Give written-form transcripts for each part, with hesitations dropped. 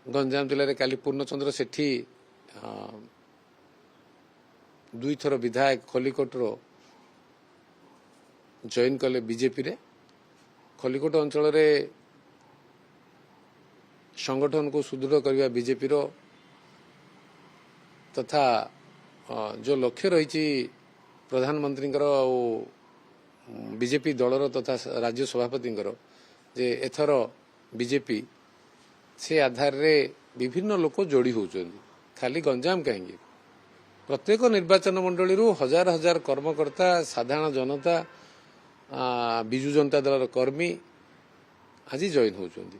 गंजाम जिले में काली पूर्णचंद्र सेठी दुई थर विधायक खलिकोटर जॉइन कले बीजेपी रे खलिकोट अंचल रे संगठन को सुदृढ़ करने बीजेपी रो तथा जो लक्ष्य रही प्रधानमंत्री बीजेपी दलर तथा राज्य सभापति जे एथर बीजेपी से आधार रे विभिन्न लोक जोड़ी होउछन खाली गंजाम कहीं प्रत्येक निर्वाचन मंडली हजार हजार कर्मकर्ता साधारण जनता विजु जनता दल कर्मी आज जॉइन होउछन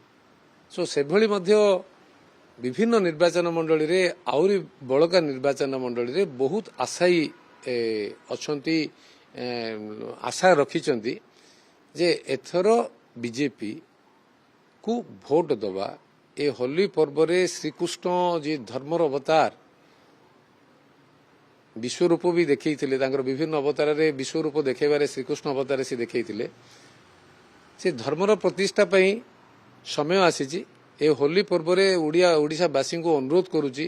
सो से भली मध्य विभिन्न निर्वाचन मंडली रे आउरी बड़का निर्वाचन मंडली रे बहुत आशायी अछंती आशा रखिचंती जे एथर बीजेपी को भोट दबा ए होली पर्व रे श्रीकृष्ण जी धर्मर अवतार विश्वरूप भी देखैथिले तांकर विभिन्न अवतार रे विश्वरूप देखेबारे श्रीकृष्ण अवतार से देखैथिले से धर्मर प्रतिष्ठा पई समय आसीची ए होली पर्व रे ओडिशा वासी को अनुरोध करूची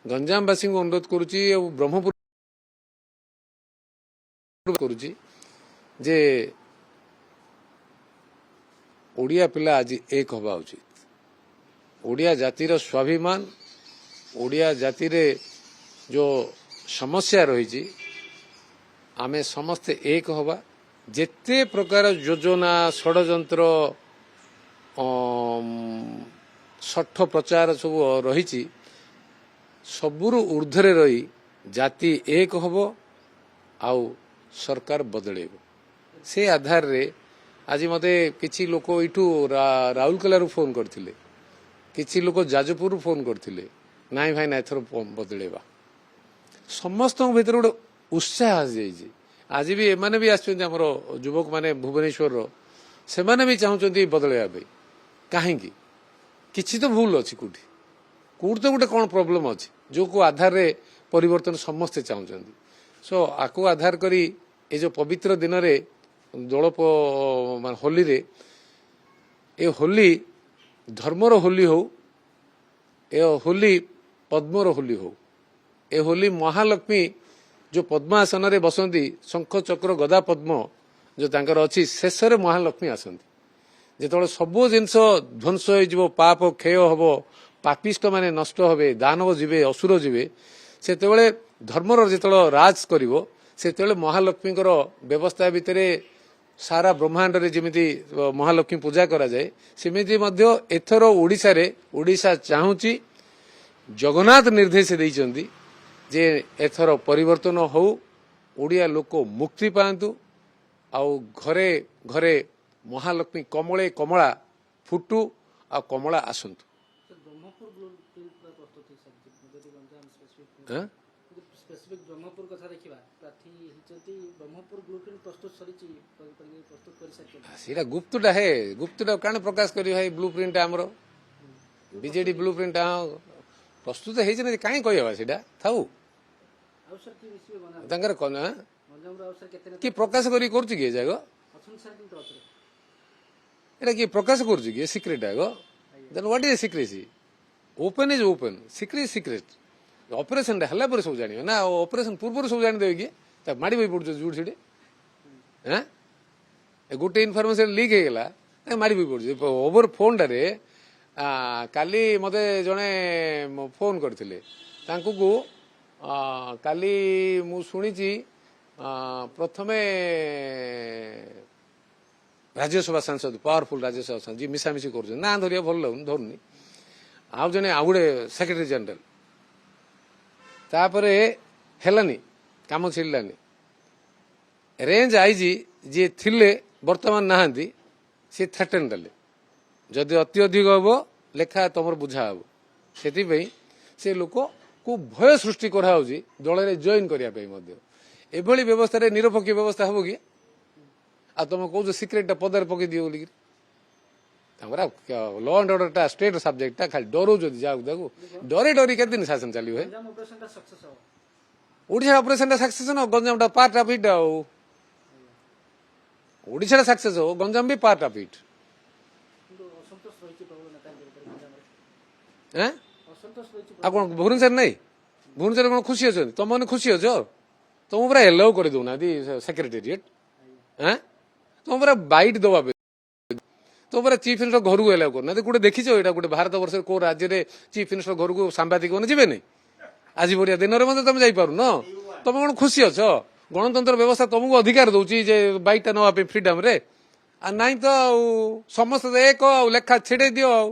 गंजाम वासी को अनुरोध करूची और ब्रह्मपुर करूची जे ओडिया पिला आज एक हवा उचित ओडिया जातिर स्वाभिमान ओडिया जातिर जो समस्या रही आमे समस्ते एक हवा जेते प्रकार योजना षड्यंत्र सठ प्रचार सब रही सबुर ऊर्ध्वरे रही जाति एक हब आउ सरकार बदलेब से आधार रे आज मते किछि लोक इठू राउरकेला फोन करथिले किछि लोक जाजपुर फोन करथिले नाई भाई ना एथर बदलेबा समस्त भीतर गोटे उत्साह आसी आज भी एमाने भी आछन हमर युवक माने भुवनेश्वर से माने भी चाहउछंती बदलेबा कहीं किछि तो भूल अच्छी कौटी कौट तो गोटे कौन प्रोब्लेम अच्छी जो को आधार रे परिवर्तन समस्ते चाहते सो आकु आधार करी ए जो पवित्र दिन रे दोल होली रे ए होली धर्मर होली हो ए होली पद्मर होली हो ए होली महालक्ष्मी जो पद्मासन रे बसंती शंख चक्र गदा पद्म जो तांकर अच्छी शेष रे महालक्ष्मी आसंती जेतବେଳେ ସବୁ ଜିନିଷ ଧ୍ୱଂସ ହୋଇଯିବ ପାପ କ୍ଷୟ ହେବ ପାପିଷ୍ଟ ମାନେ ନଷ୍ଟ ହେବେ ଦାନବ ଯିବେ ଅସୁର ଯିବେ ସେତେବେଳେ ଧର୍ମର ଯେତେବେଳେ ରାଜ କରିବ ସେତେବେଳେ ମହାଲକ୍ଷ୍ମୀଙ୍କର ବ୍ୟବସ୍ଥା ଭିତରେ ସାରା ବ୍ରହ୍ମାଣ୍ଡରେ ଯେମିତି ମହାଲକ୍ଷ୍ମୀ ପୂଜା କରାଯାଏ ସେମିତି ମଧ୍ୟ ଏଥର ଓଡ଼ିଶାରେ ଓଡ଼ିଶା ଚାହୁଁଛି ଜଗନ୍ନାଥ ନିର୍ଦ୍ଦେଶ ଦେଇଛନ୍ତି ଯେ ଏଥର ପରିବର୍ତ୍ତନ ହଉ ଓଡ଼ିଆ ଲୋକ ମୁକ୍ତି ପାଆନ୍ତୁ ଆଉ ଘରେ ଘରେ महालक्ष्मी कमले कमला फुटू आ कमला आसतु सीटा गुप्तटा है गुप्तटा काण प्रकाश कर ब्लू प्रिंट आमर बीजेडी ब्लू प्रिंट प्रस्तुत है कहीं कहवा सीटा थाऊ कि प्रकाश कर जाग एटा कि प्रकाश करुच्ची कि सिक्रेट आगो then what is secrecy open is open secret secret operation हला पर सब जानियो ना ऑपरेशन पूर्व सब जानि देबे कि त माडी बई पड़छ जुड छिडे हैं ए गोटे इनफॉरमेशन लीक हे गेला माडी बई पड़छ ओवर फोन रे काली मते जने फोन करथिले तांकु को काली मु सुनिची प्रथमे राज्यसभा सांसद पावरफुल राज्यसभा सांसद जी मिशामिशी कर ना धरिया भल लगुन धरुनी आउ जने आउे सेक्रेटरी जनरल तापरे हेलानी काम छिड़लानी रेंज आईजी जी थिले वर्तमान नहांती सी थ्रेटन देले जदि अति अधिक हम लेखा तुम बुझा हम से लोक को भय सृष्टि कराऊँगी दल में जॉइन करने एभली व्यवस्था निरपेक्ष व्यवस्था हम कि आ तुम कौच सिक्रेट पदार पकई दियो बोलिक लॉ एंड ऑर्डर टा स्टेट सब्जेक्ट खाली डरो जाऊ डरे डरी के दिन शासन चलो है ओडिशा ऑपरेशन सक्सेस न Ganjam part of it Odisha success हो गंजाम भी पार्ट ऑफ इट ଏଁ ଆଉ କଣ ଭୁବନେଶ୍ୱର ନାଇଁ ଭୁବନେଶ୍ୱର କଣ ଖୁସି ଅଛନ୍ତି ତମମାନେ ଖୁସି ଅଛ ତମକୁ ପୁରା ଏଲାଉ କରିଦଉନାହାନ୍ତି ସେକ୍ରେଟେରିଏଟ ଏଁ ତମ ପୁରା ବାଇଟ୍ ଦବା ପାଇଁ ତମ ପୁରା ଚିଫ ମିନିଷ୍ଟର ଘରକୁ ଏଲାଉ କରୁନାହାନ୍ତି ଗୋଟେ ଦେଖିଛ ଏଇଟା ଗୋଟେ ଭାରତ ବର୍ଷରେ କୋଉ ରାଜ୍ୟରେ ଚିଫ ମିନିଷ୍ଟର ଘରକୁ ସାମ୍ବାଦିକ ମାନେ ଯିବେନି ଆଜି ବଢିଆ ଦିନରେ ମଧ୍ୟ ତମେ ଯାଇପାରୁନ ତମେ କଣ ଖୁସି ଅଛ ଗଣତନ୍ତ୍ର ବ୍ୟବସ୍ଥା ତମକୁ ଅଧିକାର ଦଉଛି ଯେ ବାଇଟ୍ ଟା ନେବା ପାଇଁ ଫ୍ରିଡମ ରେ ଆଉ ନାଇଁ ତ ଆଉ ସମସ୍ତେ ଏକ ଆଉ ଲେଖା ଛିଡେଇ ଦିଅ ଆଉ